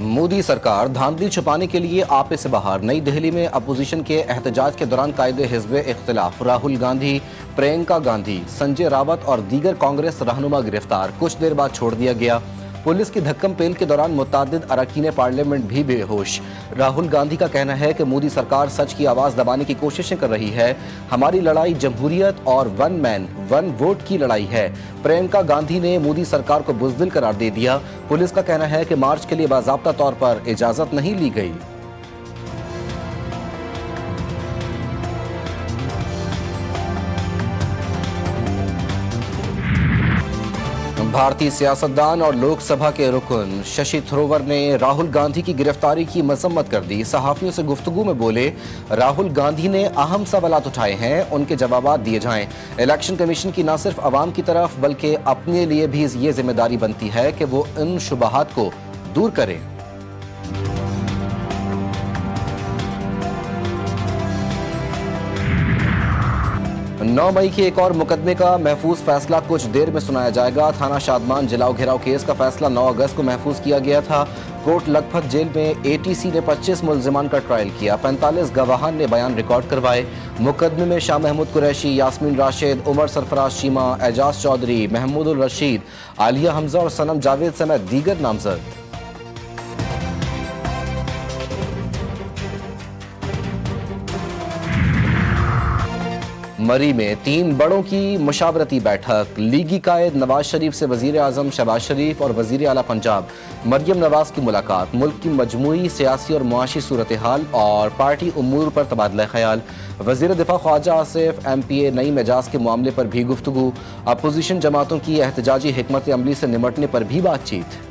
मोदी सरकार धांधली छुपाने के लिए आपे से बाहर। नई दिल्ली में अपोजिशन के एहतजाज के दौरान कायदे हिज़्ब इख्तिलाफ। राहुल गांधी, प्रियंका गांधी, संजय रावत और दीगर कांग्रेस रहनुमा गिरफ्तार। कुछ देर बाद छोड़ दिया गया। पुलिस की धक्कम पेल के दौरान मुतअद्दिद अरकान पार्लियामेंट भी बेहोश। राहुल गांधी का कहना है कि मोदी सरकार सच की आवाज़ दबाने की कोशिशें कर रही है। हमारी लड़ाई जमहूरियत और वन मैन वन वोट की लड़ाई है। प्रियंका गांधी ने मोदी सरकार को बुज़दिल करार दे दिया। पुलिस का कहना है कि मार्च के लिए बाज़ाब्ता तौर पर इजाज़त नहीं ली गई। भारतीय सियासतदान और लोकसभा के रुकन शशि थरूर ने राहुल गांधी की गिरफ्तारी की मजम्मत कर दी। सहाफियों से गुफ्तगू में बोले, राहुल गांधी ने अहम सवालात उठाए हैं, उनके जवाबात दिए जाएं। इलेक्शन कमीशन की न सिर्फ अवाम की तरफ बल्कि अपने लिए भी ये जिम्मेदारी बनती है कि वो इन शुबहात को दूर करें। 9 मई के एक और मुकदमे का महफूज फैसला कुछ देर में सुनाया जाएगा। थाना शादमान जलाओ घेराव केस का फैसला 9 अगस्त को महफूज किया गया था। कोर्ट लखपत जेल में एटीसी ने 25 मुल्जिमान का ट्रायल किया। 45 गवाहान ने बयान रिकॉर्ड करवाए। मुकदमे में शाह महमूद कुरैशी, यास्मीन राशिद, उमर सरफराज चीमा, एजाज चौधरी, महमूदुल रशीद, आलिया हमजा और सनम जावेद समेत दीगर नामजद। मरी में 3 बड़ों की मुशावरती बैठक। लीगी कायद नवाज शरीफ से वजीर आजम शहबाज शरीफ और वजीर आला पंजाब मरियम नवाज की मुलाकात। मुल्क की मजमूई सियासी और मुआशी सूरत हाल और पार्टी उमूर पर तबादला ख्याल। वजीर दिफा ख्वाजा आसिफ MPA नई मिजाज के मामले पर भी गुफ्तगू। अपोजिशन जमातों की एहतजाजी हिकमत अमली से निमटने पर भी बातचीत।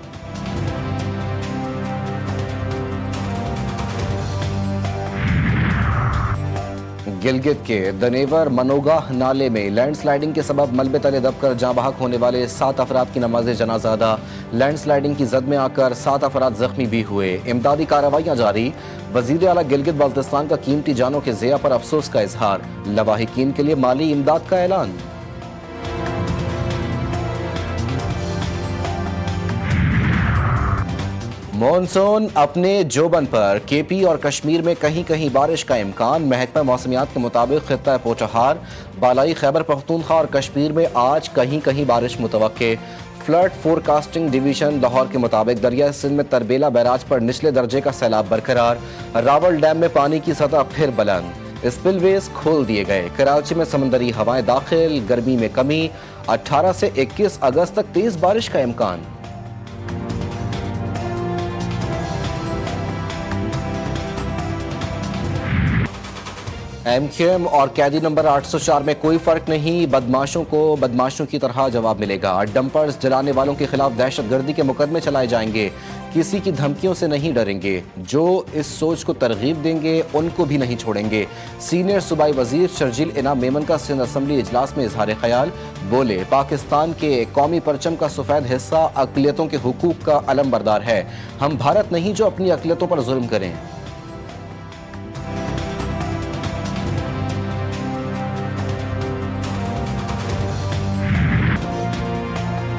गिलगित के दनेवर मनोगाह नाले में लैंडस्लाइडिंग के सबब मलबे तले दबकर जाँ बहक होने वाले 7 अफराद की नमाज जनाजा अदा। लैंडस्लाइडिंग की जद में आकर 7 अफराद जख्मी भी हुए। इमदादी कार्रवाइयाँ जारी। वजीर आला गिलगित बाल्तिस्तान का कीमती जानों के ज़िया पर अफसोस का इजहार। लवाहिकीन के लिए माली इमदाद का ऐलान। मॉनसून अपने जोबन पर। KP और कश्मीर में कहीं कहीं बारिश का इम्कान। महकमा मौसमियात के मुताबिक खित्ता पोचहार, बालाई खैबर पख्तूनख्वा और कश्मीर में आज कहीं कहीं बारिश मुतवक्के। फ्लड फोरकास्टिंग डिवीजन लाहौर के मुताबिक दरिया सिंध में तरबेला बैराज पर निचले दर्जे का सैलाब बरकरार। रावल डैम में पानी की सतह फिर बुलंद। स्पिलवेज खोल दिए गए। कराची में समंदरी हवाएं दाखिल। गर्मी में कमी। 18 से 21 अगस्त तक तेज बारिश का इम्कान। MQM और कैदी नंबर 804 में कोई फर्क नहीं। बदमाशों को बदमाशों की तरह जवाब मिलेगा। डंपर्स जलाने वालों के खिलाफ दहशतगर्दी के मुकदमे चलाए जाएंगे। किसी की धमकियों से नहीं डरेंगे। जो इस सोच को तरगीब देंगे उनको भी नहीं छोड़ेंगे। सीनियर सूबाई वजीर शर्जील इनाम मेमन का सिंध असम्बली इजलास में इजहार ख्याल। बोले, पाकिस्तान के कौमी परचम का सफेद हिस्सा अक़लियतों के हुकूक का अलम बरदार है। हम भारत नहीं जो अपनी अक़लियतों पर जुल्म करें।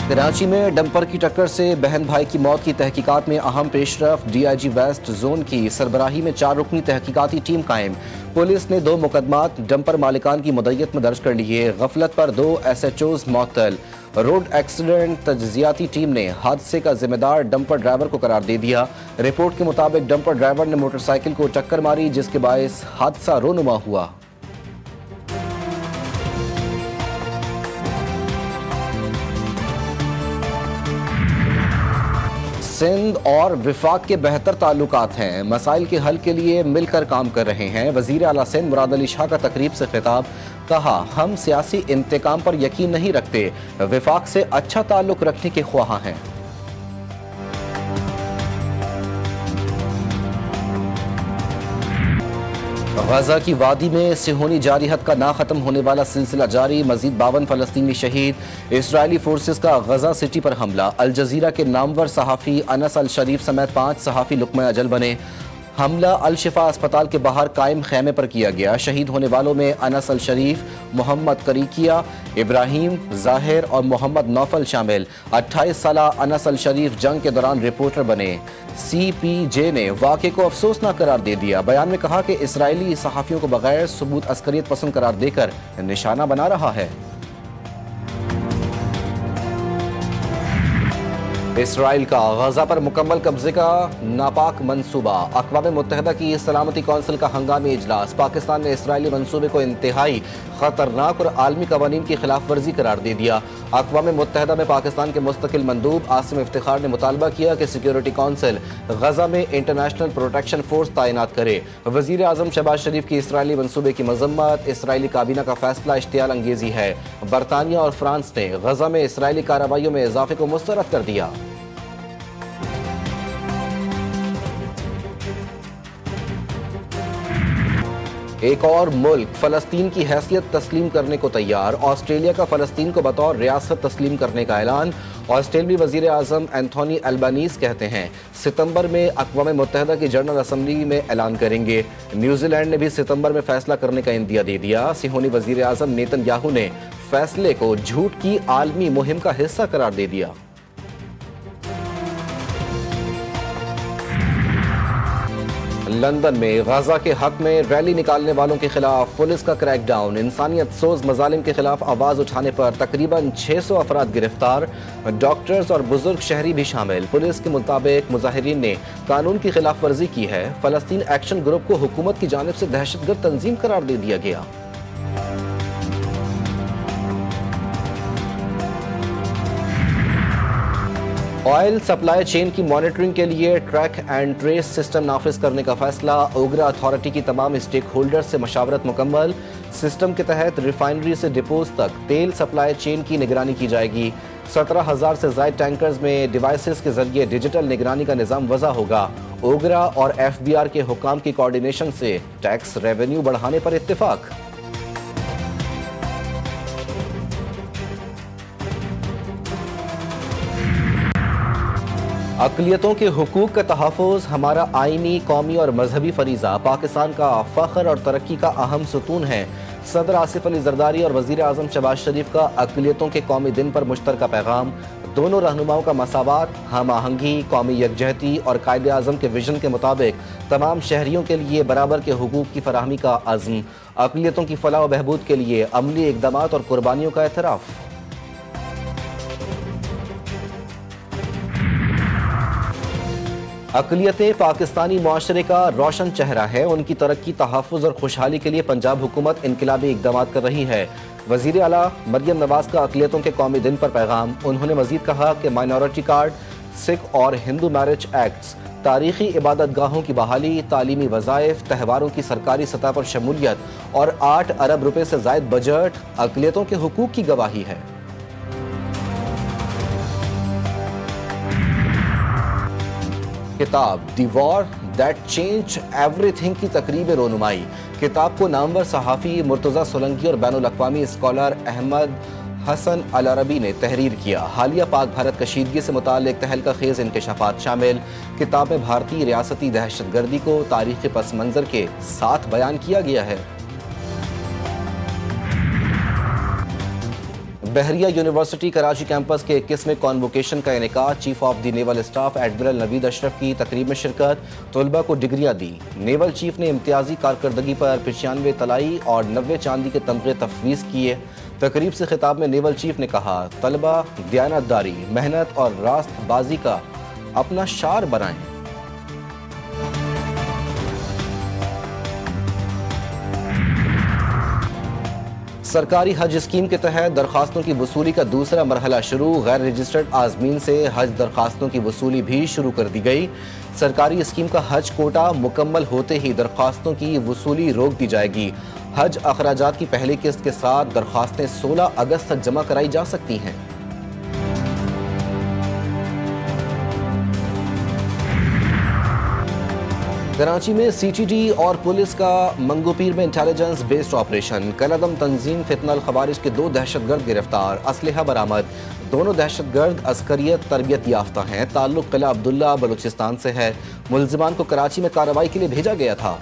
कराची में डंपर की टक्कर से बहन भाई की मौत की तहकीकात में अहम पेशरफ। DIG वेस्ट जोन की सरबराही में 4 रुकनी तहकीकाती टीम कायम। पुलिस ने 2 मुकदमात डंपर मालिकान की मुद्दत में दर्ज कर लिए। गफलत पर 2 SHOs मअतल। रोड एक्सीडेंट तज्जियाती टीम ने हादसे का जिम्मेदार डंपर ड्राइवर को करार दे दिया। रिपोर्ट के मुताबिक डंपर ड्राइवर ने मोटरसाइकिल को टक्कर मारी, जिसके बायस हादसा रोनुमा हुआ। सिंध और विफाक के बेहतर ताल्लुकात हैं। मसाइल के हल के लिए मिलकर काम कर रहे हैं। वजीर आला सिंध मुराद अली शाह का तकरीब से खिताब। कहा, हम सियासी इंतकाम पर यकीन नहीं रखते, विफाक से अच्छा ताल्लुक रखने के ख्वाह हैं। गजा की वादी में सिहोनी जारिहत का ना खत्म होने वाला सिलसिला जारी। मजीद 52 फलस्तीनी शहीद। इसराइली फोर्सेस का गजा सिटी पर हमला। अल जजीरा के नामवर सहाफ़ी अनस अल शरीफ समेत 5 सहाफ़ी लुक़्मा अजल बने। हमला अल शिफा अस्पताल के बाहर कायम खैमे पर किया गया। शहीद होने वालों में अनस अल शरीफ, मोहम्मद करीकिया, इब्राहिम जाहिर और मोहम्मद नौफल शामिल। 28 साल अनस अल शरीफ जंग के दौरान रिपोर्टर बने। CPJ ने वाक़े को अफसोसनाक करार दे दिया। बयान में कहा कि इसराइली सहाफ़ियों को बगैर सबूत अस्करियत पसंद करार देकर निशाना बना रहा है। इसराइल का गजा पर मुकम्मल कब्जे का नापाक मंसूबा। अक़वाम मुत्तहिदा की सलामती कौंसिल का हंगामी इजलास। पाकिस्तान ने इसराइली मंसूबे को इंतहाई खतरनाक और आलमी कवानीन की खिलाफ वर्जी करार दे दिया। अक़वाम मुत्तहिदा में पाकिस्तान के मुस्तकिल मंदूब आसिम इफ्तिखार ने मुतालबा किया कि सिक्योरिटी कौंसिल गजा में इंटरनेशनल प्रोटेक्शन फोर्स तैनात करे। वज़ीर आज़म शहबाज शरीफ की इसराइली मंसूबे की मजम्मत। इसराइली काबीना का फैसला इश्तियाल अंगेजी है। बरतानिया और फ्रांस ने गजा में इसराइली कार्रवाइयों में इजाफे को मुस्तरद कर दिया। एक और मुल्क फ़लस्तीन की हैसियत तस्लीम करने को तैयार। ऑस्ट्रेलिया का फ़लस्तीन को बतौर रियासत तस्लीम करने का ऐलान। ऑस्ट्रेलियाई वज़ीर आज़म एंथोनी अल्बानीज़ कहते हैं सितंबर में अक़वाम मुत्तहिदा की जनरल असम्बली में ऐलान करेंगे। न्यूजीलैंड ने भी सितंबर में फैसला करने का इंदिया दे दिया। सिहोनी वज़ीर आज़म नेतन्याहू ने फैसले को झूठ की आलमी मुहिम का हिस्सा करार दे दिया। लंदन में गजा के हक में रैली निकालने वालों के खिलाफ पुलिस का क्रैकडाउन। इंसानियत सोज मजालिम के खिलाफ आवाज उठाने पर तकरीबन 600 अफराद गिरफ्तार। डॉक्टर्स और बुजुर्ग शहरी भी शामिल। पुलिस के मुताबिक मुजाहिरीन ने कानून की खिलाफ वर्जी की है। फ़लस्तीन एक्शन ग्रुप को हुकूमत की जानिब से दहशतगर्द तंजीम करार दे दिया गया। ऑयल सप्लाई चेन की मॉनिटरिंग के लिए ट्रैक एंड ट्रेस सिस्टम नाफिज करने का फैसला। ओगरा अथॉरिटी की तमाम स्टेक होल्डर से मशावरत मुकम्मल। सिस्टम के तहत रिफाइनरी से डिपोज तक तेल सप्लाई चेन की निगरानी की जाएगी। 17,000 से ज़ायद टैंकर्स में डिवाइसेस के जरिए डिजिटल निगरानी का निज़ाम वज़ा होगा। ओगरा और FBR के हुकाम की कोऑर्डिनेशन से टैक्स रेवेन्यू बढ़ाने पर इत्तेफाक। अक़लियतों के हुकूक का तहफ़्फ़ुज़ हमारा आइनी, कौमी और मजहबी फरीज़ा। पाकिस्तान का फ़ख्र और तरक्की का अहम सतून है। सदर आसिफ अली ज़रदारी और वज़ीर आज़म शहबाज शरीफ का अक़लियतों के कौमी दिन पर मुश्तरका पैगाम। दोनों रहनुमाओं का मसावात, हम आहंगी, कौमी यकजहती और कायदे आज़म के विजन के मुताबिक तमाम शहरियों के लिए बराबर के हुकूक की फराहमी का अज़्म। अक़लियतों की फ़लाह व बहबूद के लिए अमली इक़दामात और कुर्बानियों का एतराफ़। अक़लियतें पाकिस्तानी मुआशरे का रोशन चेहरा है। उनकी तरक्की, तहफ़्फ़ुज़ और खुशहाली के लिए पंजाब हुकूमत इनकलाबी इक़दामात कर रही है। वज़ीर आला मरियम नवाज़ का अक़लियतों के कौमी दिन पर पैगाम। उन्होंने मज़ीद कहा कि माइनॉरिटी कार्ड, सिख और हिंदू मैरिज एक्ट्स, तारीख़ी इबादत गाहों की बहाली, तालीमी वज़ाइफ, तहवारों की सरकारी सतह पर शमूलियत और 8 अरब रुपये से ज़ायद बजट अक़लियतों के हुकूक की गवाही है। किताब the war that change everything की तकरीब रोनुमाई। किताब को नामवर सहाफ़ी मुर्तज़ा सोलंकी और बैनुल अक़वामी स्कॉलर अहमद हसन अल अरबी ने तहरीर किया। हालिया पाक भारत कशीदगी से मुताल्लिक़ तहलका खेज़ इंकशाफात शामिल। किताब में भारतीय रियासती दहशतगर्दी को तारीख़ी पस मंज़र के साथ बयान किया गया है। बहरिया यूनिवर्सिटी कराची कैंपस के 21वें कॉन्वोकेशन का इनेकाद। Chief of the naval staff admiral Naveed Ashraf की तकरीब में शिरकत। तलबा को डिग्रियाँ दी। नेवल चीफ ने इम्तियाजी कारकर्दगी पर 95 तलाई और 90 चांदी के तमगे तफवीज़ किए। तकरीब से खिताब में नेवल चीफ ने कहा, तलबा दयानतदारी, मेहनत और रास्तबाजी का अपना शार बनाएं। सरकारी हज स्कीम के तहत दरखास्तों की वसूली का दूसरा मरहला शुरू। गैर रजिस्टर्ड आज़मीन से हज दरखास्तों की वसूली भी शुरू कर दी गई। सरकारी स्कीम का हज कोटा मुकम्मल होते ही दरखास्तों की वसूली रोक दी जाएगी। हज अखराजात की पहली किस्त के साथ दरखास्तें 16 अगस्त तक जमा कराई जा सकती हैं। कराची में CTD और पुलिस का मंगोपीर में इंटेलिजेंस बेस्ड ऑपरेशन। कलअदम तंजीम फितनल खवारिज के 2 दहशतगर्द गिरफ्तार। असलहा बरामद। दोनों दहशतगर्द अस्करियत तरबियत याफ्ता हैं। ताल्लुक किला अब्दुल्ला बलूचिस्तान से है। मुलजिमान को कराची में कार्रवाई के लिए भेजा गया था।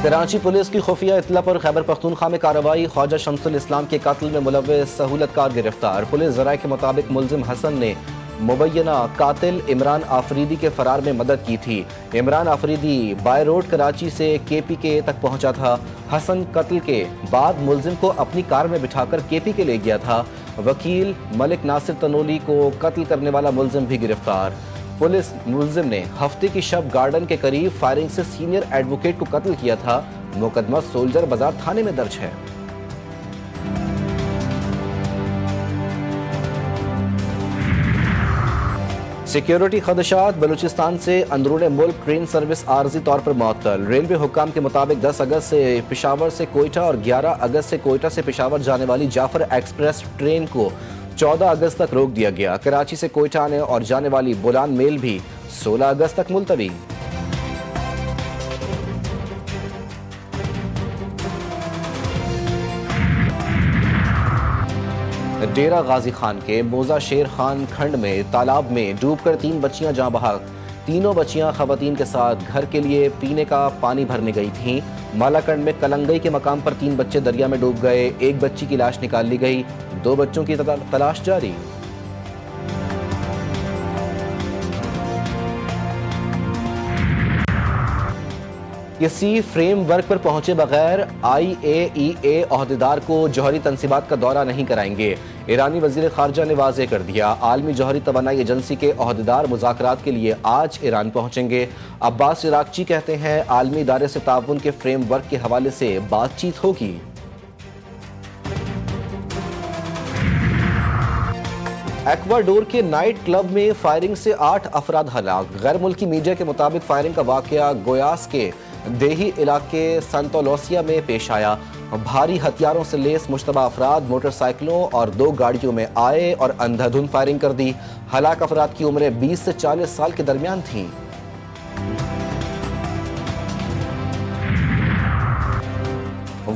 कराची पुलिस की खुफिया इतला पर खैबर पख्तूनख्वा में कार्रवाई। ख्वाजा शमसुल इस्लाम के कत्ल में मुलव्विस सहूलतकार गिरफ्तार। पुलिस ज़राए के मुताबिक मुलजिम हसन ने मुबैना कातिल इमरान आफरीदी के फरार में मदद की थी। इमरान आफरीदी बाय रोड कराची से KPK तक पहुंचा था। हसन कत्ल के बाद मुलजिम को अपनी कार में बिठाकर KPK ले गया था। वकील मलिक नासिर तनोली को कत्ल करने वाला मुलजिम भी गिरफ्तार। पुलिस मुलजिम ने हफ्ते की शब गार्डन के करीब फायरिंग से सीनियर एडवोकेट को कत्ल किया था। मुकदमा सोल्जर बाजार थाने में दर्ज है। सिक्योरिटी खदशात। बलूचिस्तान से अंदरून मुल्क ट्रेन सर्विस आर्जी तौर पर मुअत्तल। रेलवे हुक्काम के मुताबिक 10 अगस्त से पेशावर से कोयटा और 11 अगस्त से कोयटा से पेशावर जाने वाली जाफर एक्सप्रेस ट्रेन को 14 अगस्त तक रोक दिया गया। कराची से कोयटा आने और जाने वाली बुलान मेल भी 16 अगस्त तक मुलतवी। डेरा गाजी खान के मोजा शेर खान खंड में तालाब में डूबकर 3 बच्चियां जाँ बहक। तीनों बच्चियां खवातीन के साथ घर के लिए पीने का पानी भरने गई थीं। मालाकंड में कलंगई के मकाम पर 3 बच्चे दरिया में डूब गए। एक बच्ची की लाश निकाल ली गई। 2 बच्चों की तलाश जारी। किसी फ्रेमवर्क पर पहुंचे बगैर IAEA ओहदेदार को जौहरी तनसीबात का दौरा नहीं कराएंगे। ईरानी वजीर खारजा ने वाज़ेह कर दिया। आलमी जौहरी तवानाई एजेंसी के ओहदेदार मुज़ाकरात के लिए आज ईरान पहुंचेंगे। अब्बास इराक़ची कहते हैं आलमी इदारे से ताउन के फ्रेमवर्क के हवाले से बातचीत होगी। एक्वाडोर के नाइट क्लब में फायरिंग से 8 अफराद हलाक। गैर मुल्की मीडिया के मुताबिक फायरिंग का वाकया गोयास के देही इलाके संतोलोसिया में पेश आया। भारी हथियारों से लेस मुश्तबा अफराद मोटरसाइकिलों और 2 गाड़ियों में आए और अंधाधुंध फायरिंग कर दी। हलाक अफराद की उम्रें 20 से 40 साल के दरमियान थीं।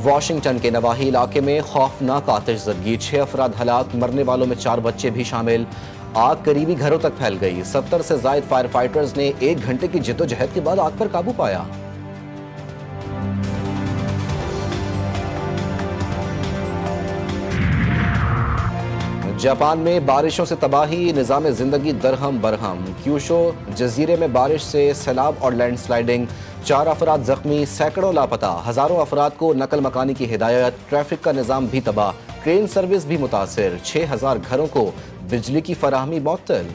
वाशिंगटन के नवाही इलाके में खौफनाक आतिशज़दगी। 6 अफराद हलाक। मरने वालों में 4 बच्चे भी शामिल। आग करीबी घरों तक फैल गई। 70 से ज़ायद फायर फाइटर्स ने 1 घंटे की जिद्दोजहद के बाद आग पर काबू पाया। जापान में बारिशों से तबाही। निज़ाम ज़िंदगी दरहम बरहम। क्यूशो जजीरे में बारिश से सैलाब और लैंडस्लाइडिंग। 4 अफराद जख्मी, सैकड़ों लापता। हज़ारों अफराद को नकल मकानी की हिदायत। ट्रैफिक का निज़ाम भी तबाह। ट्रेन सर्विस भी मुतासिर। 6000 घरों को बिजली की फराहमी मुअत्तल।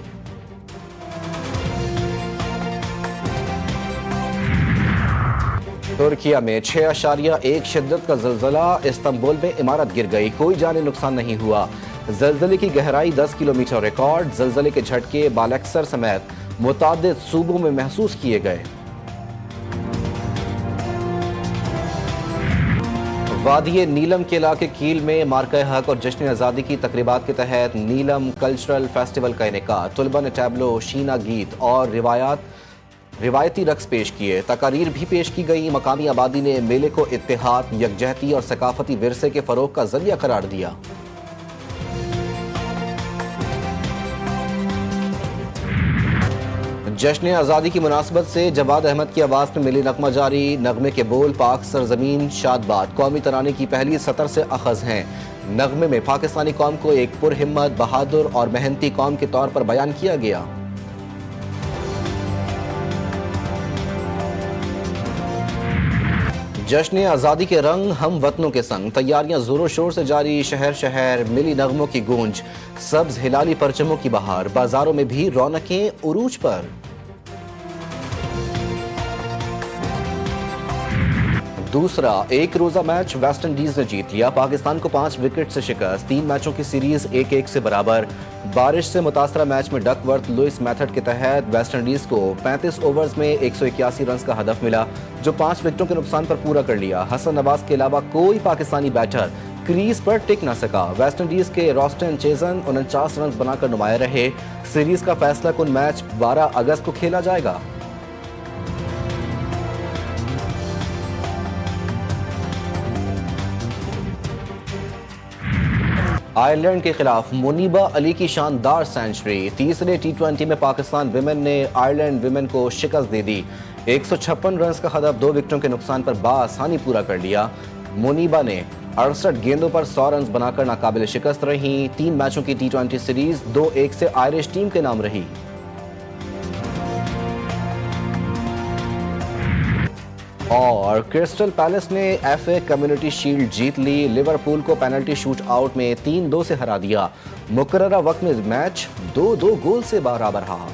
तुर्किया में 6.1 शिद्दत का ज़ल्ज़ला। इस्तांबुल में इमारत गिर गई। कोई जानी नुकसान नहीं हुआ। ज़ल्ज़ले की गहराई 10 किलोमीटर रिकॉर्ड। ज़ल्ज़ले के झटके बालक्सर समेत मुतादिद सूबों में महसूस किए गए। वादी नीलम के इलाके कील में मार्का हक और जश्न आज़ादी की तकरीबात के तहत नीलम कल्चरल फेस्टिवल का इनेका। तलबा ने टैबलो, शीना गीत और रिवायती रक्स पेश किए। तकारीर भी पेश की गई। मकामी आबादी ने मेले को इत्तेहाद, यकजहती और सकाफती विरसे के फ़रोग़ का ज़रिया करार दिया। जश्न आज़ादी की मुनासबत से जवाद अहमद की आवाज़ में मिली नगमा जारी। नगमे के बोल पाक सरजमीन शादबाद कौमी तराने की पहली सतर से अखज़ हैं। नगमे में पाकिस्तानी कौम को एक पुरहिम्मत, बहादुर और मेहनती कौम के तौर पर बयान किया गया। जश्न आज़ादी के रंग हम वतनों के संग। तैयारियां जोरों शोर से जारी। शहर शहर मिली नगमों की गूंज। सब्ज हिलाली परचमों की बहार। बाजारों में भी रौनकें उरूज पर। दूसरा एक रोजा मैच वेस्ट इंडीज ने जीत लिया। पाकिस्तान को 5 विकेट से शिकस्त। 3 मैचों की सीरीज 1-1 से बराबर। बारिश से मुतासरा मैच में डकवर्थ लुइस मेथड के तहत वेस्ट इंडीज को 35 ओवर्स में 181 रन का हदफ मिला, जो 5 विकेटों के नुकसान पर पूरा कर लिया। हसन नवाज के अलावा कोई पाकिस्तानी बैटर क्रीज पर टिक न सका। वेस्ट इंडीज के रॉस्टन चेजन 49 रन बनाकर नुमाया रहे। सीरीज का फैसला कुन मैच 12 अगस्त को खेला जाएगा। आयरलैंड के खिलाफ मुनीबा अली की शानदार सेंचुरी। तीसरे T20 में पाकिस्तान विमेन ने आयरलैंड विमेन को शिकस्त दे दी। 156 रन का हदफ 2 विकेटों के नुकसान पर बाआसानी पूरा कर लिया। मुनीबा ने 68 गेंदों पर 100 रन बनाकर नाकाबिल शिकस्त रही। 3 मैचों की T20 सीरीज 2-1 से आयरिश टीम के नाम रही। और क्रिस्टल पैलेस ने FA कम्युनिटी शील्ड जीत ली। लिवरपूल को पेनल्टी शूट आउट में 3-2 से हरा दिया। मुकर्ररा वक्त में मैच 2-2 गोल से बराबर रहा।